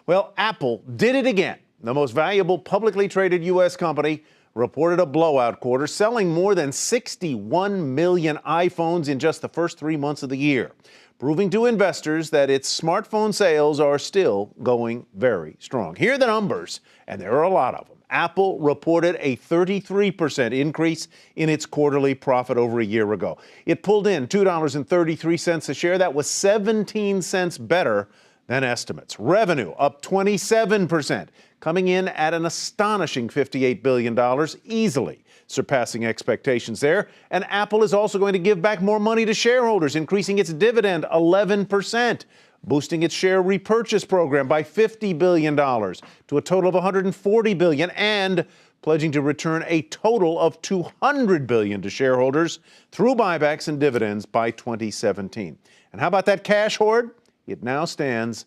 Well, Apple did it again. The most valuable publicly traded U.S. company reported a blowout quarter, selling more than 61 million iPhones in just the first 3 months of the year, proving to investors that its smartphone sales are still going very strong. Here are the numbers, and there are a lot of them. Apple reported a 33% increase in its quarterly profit over a year ago. It pulled in $2.33 a share. That was 17 cents better than estimates. Revenue up 27%, coming in at an astonishing $58 billion, easily surpassing expectations there. And Apple is also going to give back more money to shareholders, increasing its dividend 11%, boosting its share repurchase program by $50 billion to a total of $140 billion, and pledging to return a total of $200 billion to shareholders through buybacks and dividends by 2017. And how about that cash hoard? It now stands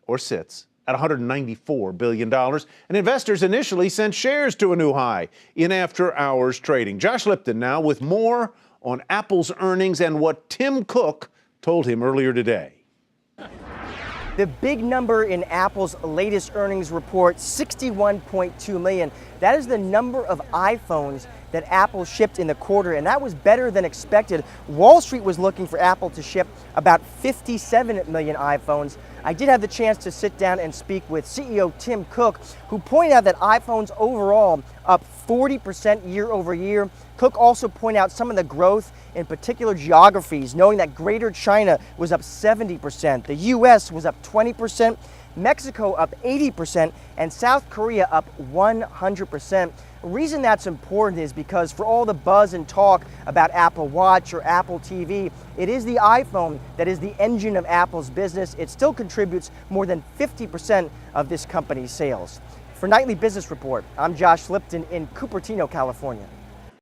or sits at $194 billion. And investors initially sent shares to a new high in after-hours trading. Josh Lipton now with more on Apple's earnings and what Tim Cook told him earlier today. The big number in Apple's latest earnings report, 61.2 million. That is the number of iPhones that Apple shipped in the quarter, and that was better than expected. Wall Street was looking for Apple to ship about 57 million iPhones. I did have the chance to sit down and speak with CEO Tim Cook, who pointed out that iPhones overall up 40% year over year. Cook also pointed out some of the growth in particular geographies, knowing that Greater China was up 70%, the US was up 20%, Mexico up 80%, and South Korea up 100%. The reason that's important is because for all the buzz and talk about Apple Watch or Apple TV, it is the iPhone that is the engine of Apple's business. It still contributes more than 50% of this company's sales. For Nightly Business Report, I'm Josh Lipton in Cupertino, California.